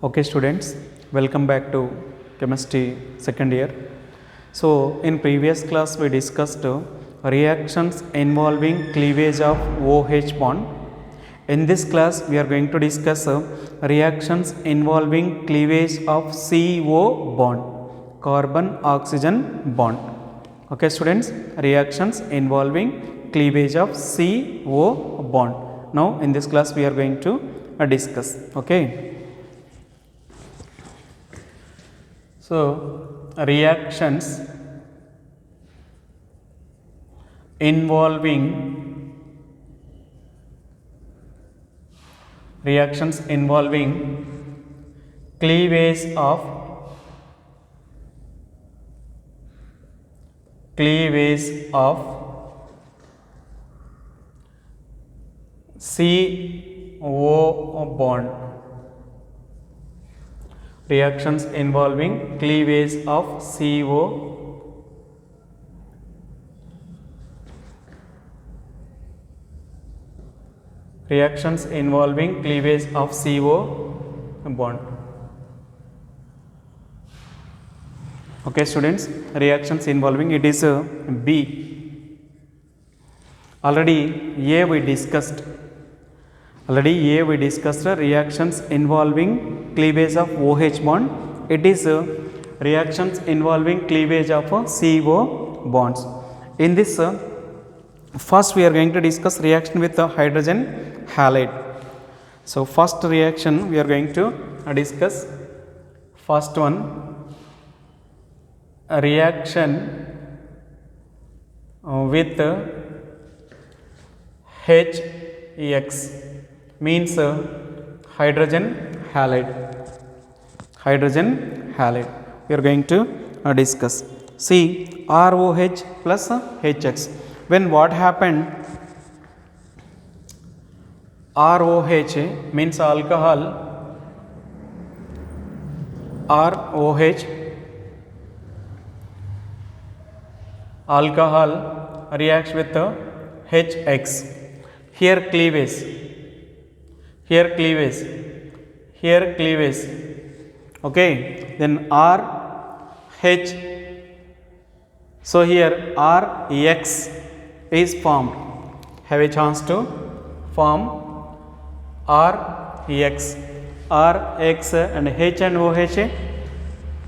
Okay students, welcome back to chemistry second year. So in previous class we discussed reactions involving cleavage of OH bond. In this class we are going to discuss reactions involving cleavage of CO bond, carbon oxygen bond. Okay students, reactions involving cleavage of CO bond. Now in this class we are going to discuss. Okay. So, reactions involving cleavage of CO bond. Reactions involving cleavage of CO bond. Okay students, reactions involving it is B. Already A we discussed reactions involving cleavage of OH bond. It is reactions involving cleavage of CO bonds. In this first we are going to discuss reaction with hydrogen halide. So first reaction we are going to discuss. First one, a reaction with HX means hydrogen halide. We are going to discuss. See, ROH plus HX. When what happened? ROH means alcohol. ROH alcohol reacts with HX. Here cleavage. Okay, then RH. So here RX is formed. Have a chance to form RX and H and OH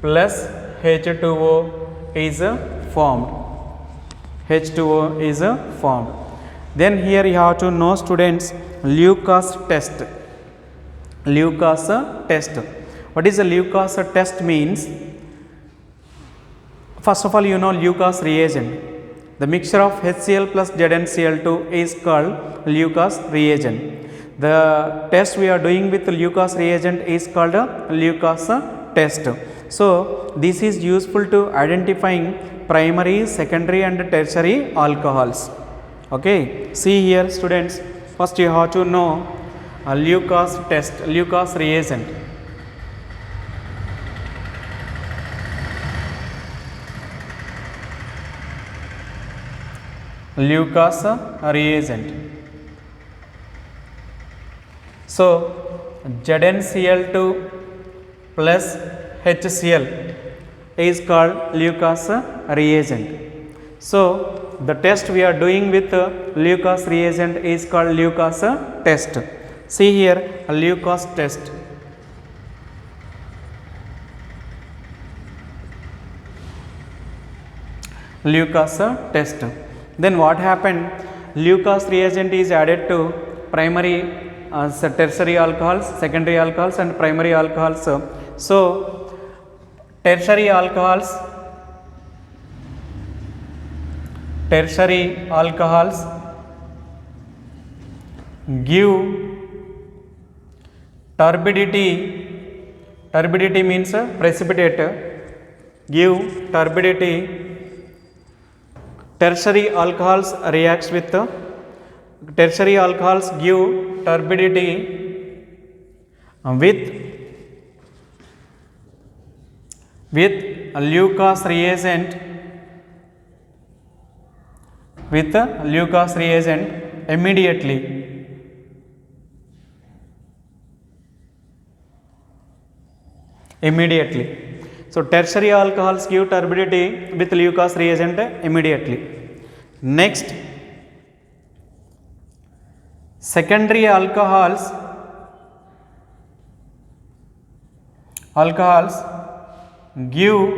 plus H2O is formed. H2O is formed. Then here you have to know students Lucas test. What is a Lucas test means? First of all, you know Lucas reagent. The mixture of HCl plus ZnCl2 is called Lucas reagent. The test we are doing with Lucas reagent is called a Lucas test. So this is useful to identifying primary, secondary and tertiary alcohols. Okay, see here students, first you have to know a Lucas test, Lucas reagent. Lucas reagent. So ZnCl2 plus HCl is called Lucas reagent. So the test we are doing with Lucas reagent is called Lucas test. See here a Lucas test. Then what happened? Lucas reagent is added to primary, tertiary alcohols, secondary alcohols and primary alcohols. So tertiary alcohols give turbidity means precipitate, give turbidity. Tertiary alcohols reacts with tertiary alcohols give turbidity with Lucas reagent immediately. immediately. So tertiary alcohols give turbidity with Lucas reagent immediately. Next, secondary alcohols give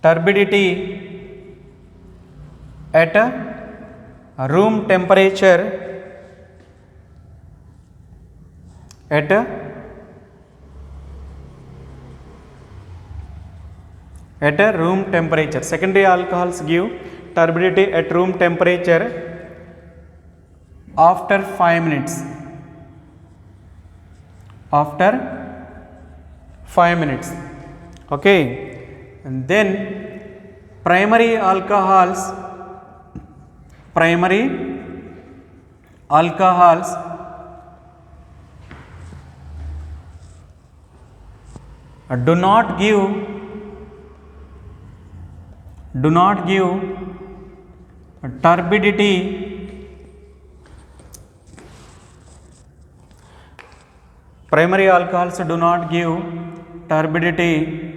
turbidity at a room temperature at a room temperature. Secondary alcohols give turbidity at room temperature after 5 minutes. After 5 minutes. Okay. And then primary alcohols do not give turbidity primary alcohols do not give turbidity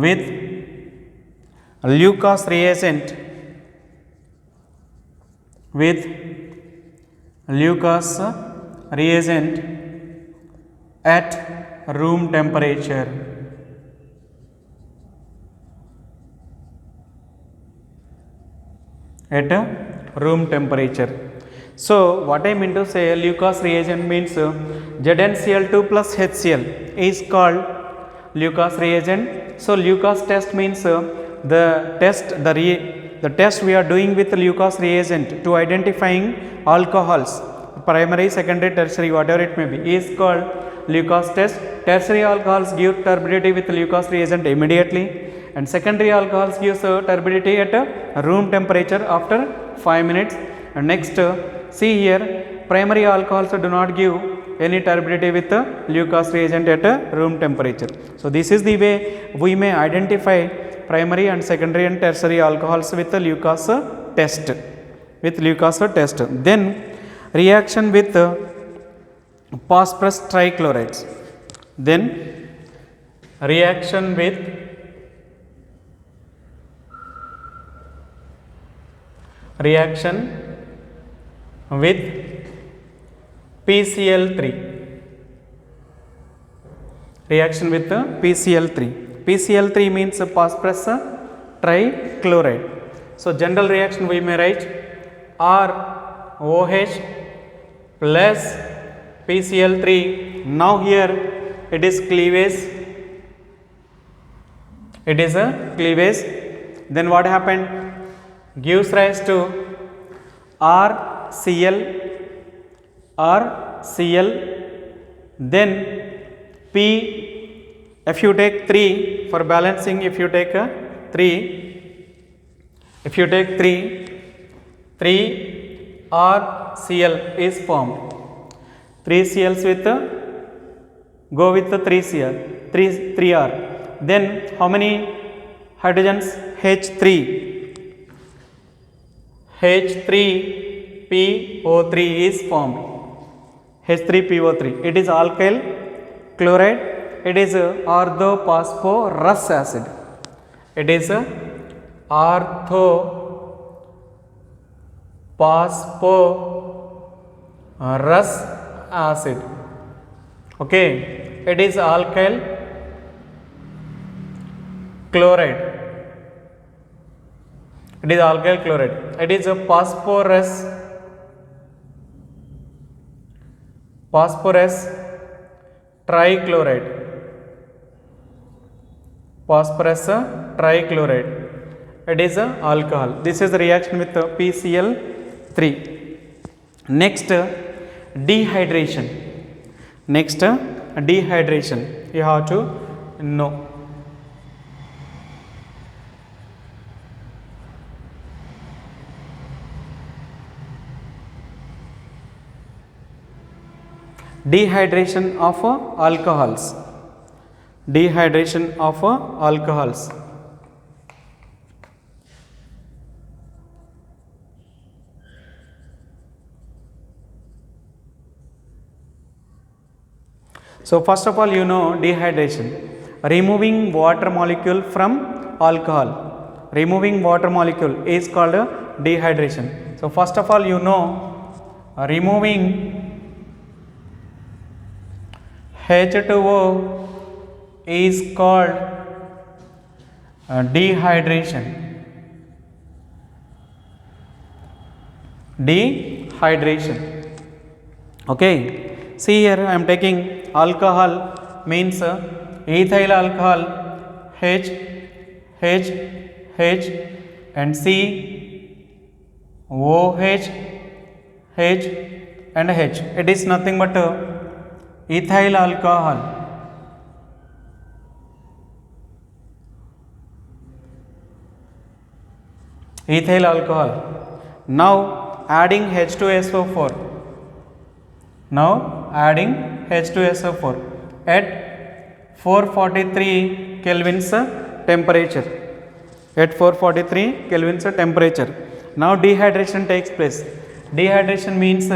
with Lucas reagent at room temperature. At a room temperature. So what I mean to say, Lucas reagent means ZnCl2 plus HCl is called Lucas reagent. So Lucas test means the test we are doing with Lucas reagent to identifying alcohols, primary, secondary, tertiary, whatever it may be, is called Lucas test. Tertiary alcohols give turbidity with Lucas reagent immediately, and secondary alcohols gives turbidity at a room temperature after 5 minutes. And next, see here, primary alcohols do not give any turbidity with Lucas reagent at a room temperature. So this is the way we may identify primary and secondary and tertiary alcohols with the Lucas test. Then reaction with phosphorus trichlorides. Then reaction with PCl3. Reaction with PCl3. PCl3 means phosphorus trichloride. So general reaction we may write ROH plus PCl3. Now here it is cleavage. It is a cleavage. Then what happened? Gives rise to RCl. Then P, if you take 3 for balancing, if you take 3 RCl is formed. 3 Cls with go with the 3 Cl, 3R. Then how many hydrogens? H3PO3 is formed. H3PO3. It is alkyl chloride. It is orthophosphorus acid. It is orthophosphorus acid. Okay. It is alkyl chloride. It is alkyl chloride. It is a phosphorus trichloride. It is a alcohol. This is the reaction with PCl3. Next, dehydration. You have to know. Dehydration of alcohols. So first of all, you know dehydration, removing water molecule from alcohol. Removing water molecule is called dehydration. So first of all, you know removing H2O is called dehydration. Dehydration. Okay, see here I am taking alcohol means ethyl alcohol, H and C, OH, H and H. It is nothing but ethyl alcohol. Ethyl alcohol. Now adding H2SO4. Now adding H2SO4 at 443 kelvins temperature. At 443 kelvins temperature. Now dehydration takes place. Dehydration means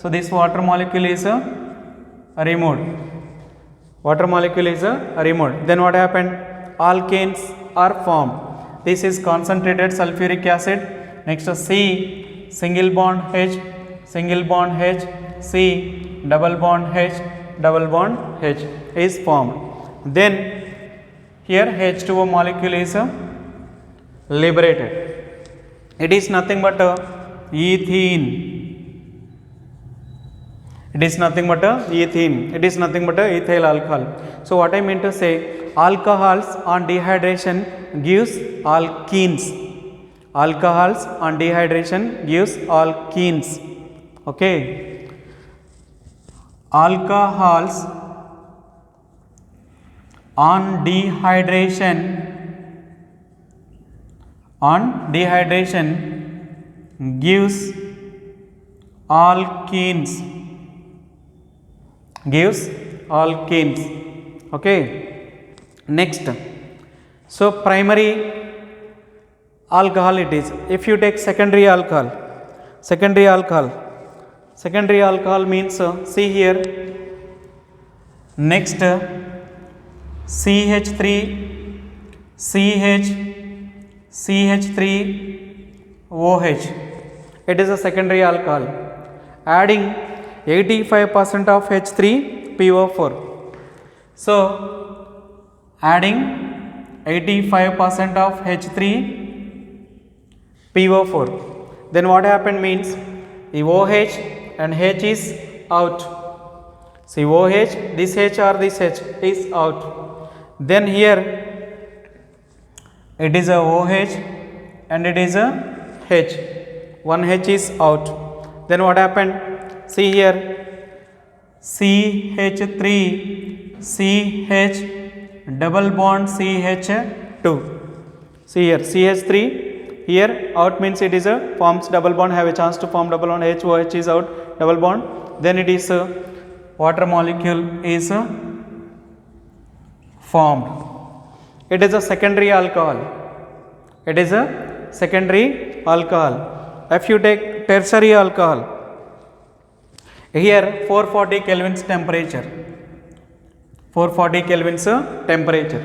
so this water molecule is removed. Water molecule is removed. Then what happened? Alkanes are formed. This is concentrated sulfuric acid. Next C, single bond H, single bond H, C, double bond H is formed. Then here H2O molecule is liberated. It is nothing but ethene. It is nothing but ethene. It is nothing but ethyl alcohol. So what I mean to say, alcohols on dehydration gives alkenes. Alcohols on dehydration gives alkenes. Okay. Alcohols on dehydration gives alkenes. Gives alkenes. Okay. Next, so primary alcohol it is. If you take secondary alcohol means see here, next CH3OH, it is a secondary alcohol, adding 85% of H3PO4. So adding 85% of H3PO4, then what happened means the OH and H is out. See OH, this H or this H is out. Then here it is a OH and it is a H. One H is out. Then what happened? See here, CH3CH double bond CH2. See here, CH3 here out means it is a forms double bond, have a chance to form double bond. HOH is out, double bond. Then it is water molecule is formed. It is a secondary alcohol. It is a secondary alcohol. If you take tertiary alcohol, here 440 kelvins temperature. 440 kelvins temperature.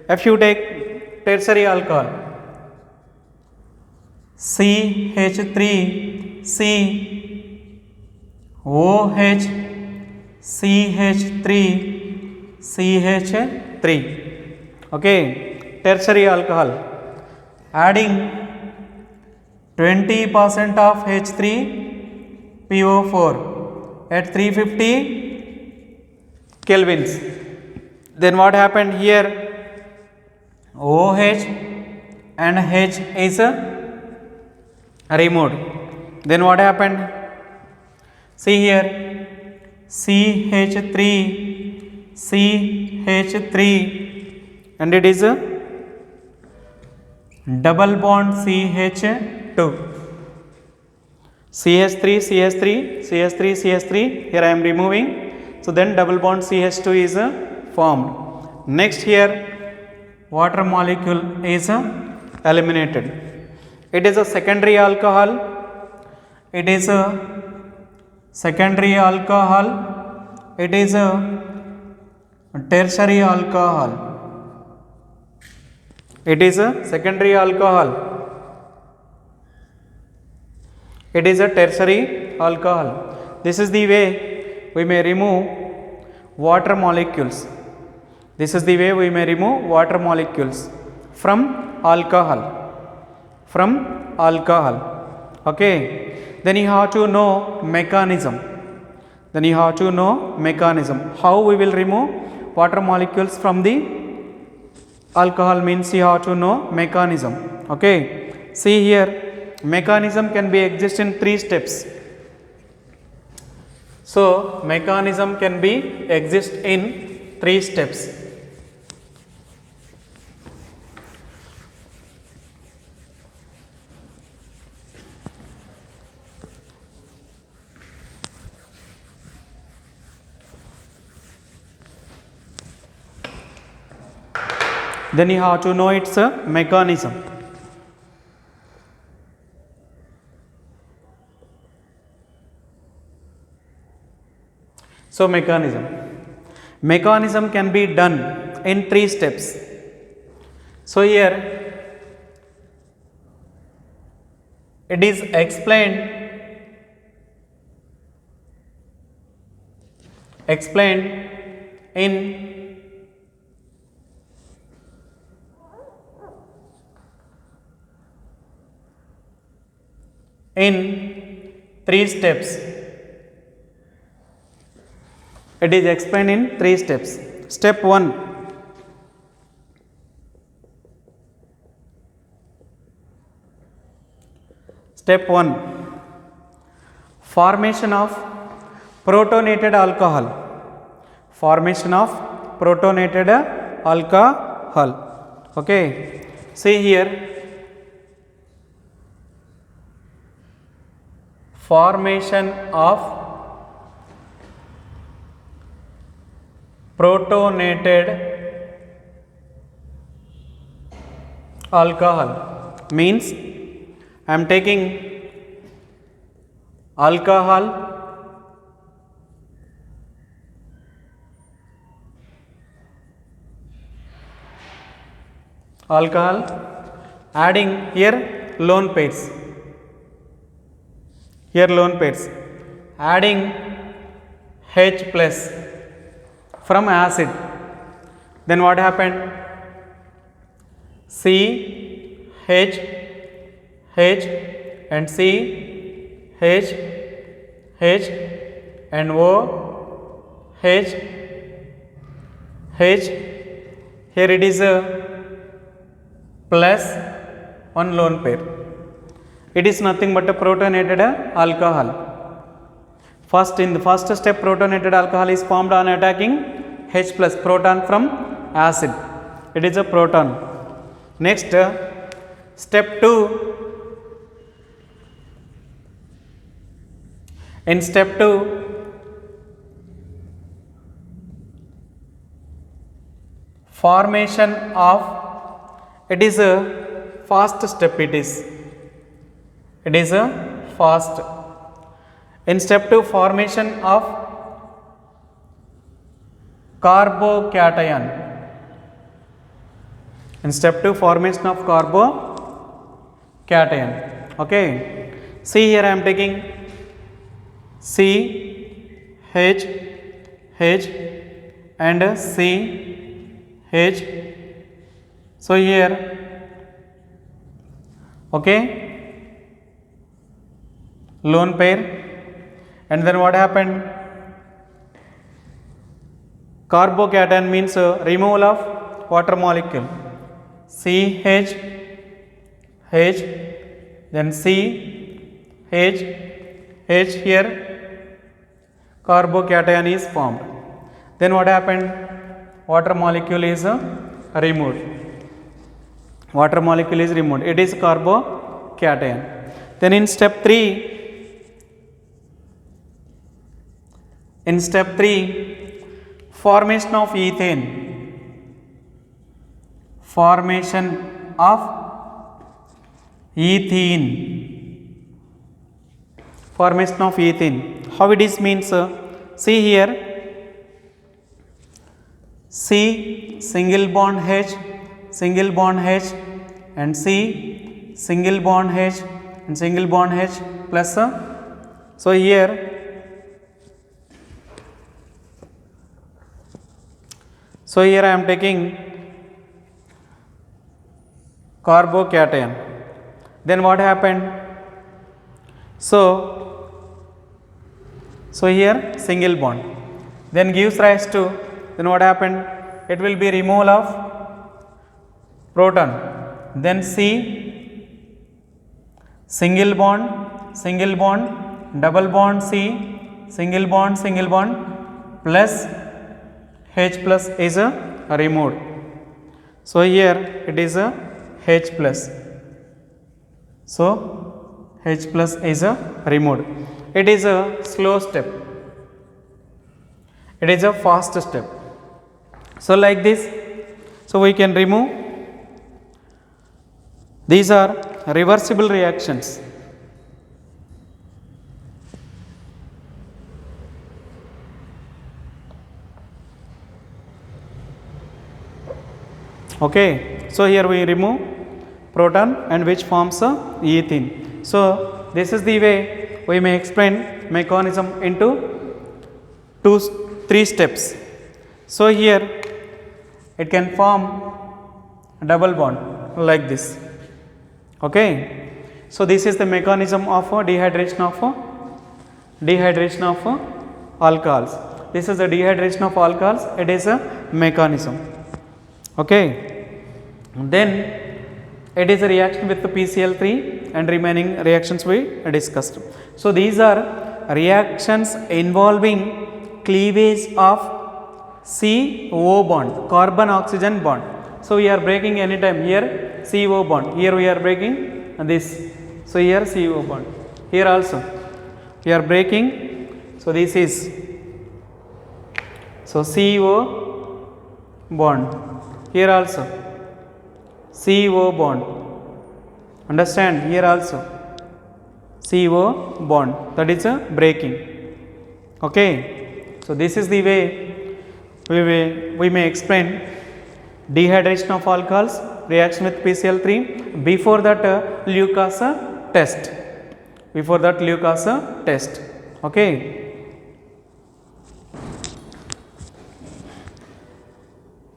If you take tertiary alcohol, CH3COH CH3 okay, tertiary alcohol, adding 20% of H3PO4 at 350 kelvins. Then what happened here? OH and H is removed. Then what happened? See here, CH3 and it is a double bond CH2. CH3 here I am removing. So then double bond CH2 is formed. Next here water molecule is eliminated. It is a secondary alcohol. It is a secondary alcohol. It is tertiary alcohol. It is a secondary alcohol. It is a tertiary alcohol. This is the way we may remove water molecules. This is the way we may remove water molecules from alcohol. From alcohol. Okay. Then you have to know mechanism. Then you have to know mechanism. How we will remove water molecules from the alcohol means you have to know mechanism. Okay. See here, mechanism can be exist in 3 steps. So mechanism can be exist in 3 steps. Then you have to know its mechanism. So mechanism can be done in 3 steps. So here it is explained in in 3 steps. It is explained in 3 steps. Step 1. Step 1. Formation of protonated alcohol. Formation of protonated alcohol. Okay. See here. Formation of protonated alcohol means I am taking alcohol adding here lone pairs. Here lone pairs, adding H plus from acid. Then what happened? C, H, H and C, H, H and O, H, H. Here it is a plus one lone pair. It is nothing but a protonated alcohol. First, in the first step, protonated alcohol is formed on attacking H plus proton from acid. It is a proton. Next, step 2. In step 2, formation of, it is a fast step. It is a fast. In step 2, formation of carbocation. In step 2, formation of carbocation. Okay. See here I am taking C, H, H and C, H. So here, okay, lone pair, and then what happened? Carbocation means removal of water molecule. C, H, H, then C, H, H. Here carbocation is formed. Then what happened? Water molecule is removed. Water molecule is removed. It is carbocation. Then in step 3, formation of ethane. Formation of ethene. Formation of ethene. How it is means? See here. C single bond H, single bond H, and C single bond H and single bond H plus so here I am taking carbocation. Then what happened? So here single bond, then gives rise to, then what happened? It will be removal of proton. Then C single bond, double bond C, single bond plus H plus is removed. So here it is a H plus. So H plus is removed. It is a slow step. It is a fast step. So like this, so we can remove. These are reversible reactions. Okay, so here we remove proton and which forms ethene. So this is the way we may explain mechanism into 3 steps. So here it can form a double bond like this. Okay, so this is the mechanism of dehydration of alcohols. This is the dehydration of alcohols. It is a mechanism. Okay, then it is a reaction with the PCl3 and remaining reactions we discussed. So these are reactions involving cleavage of CO bond, carbon oxygen bond. So we are breaking anytime here CO bond, here we are breaking this. So here CO bond, here also we are breaking. So this is so CO bond, here also CO bond, understand, here also CO bond, that is a breaking. Okay, so this is the way we may explain dehydration of alcohols, reaction with PCl3. Before that Lucas test, Okay.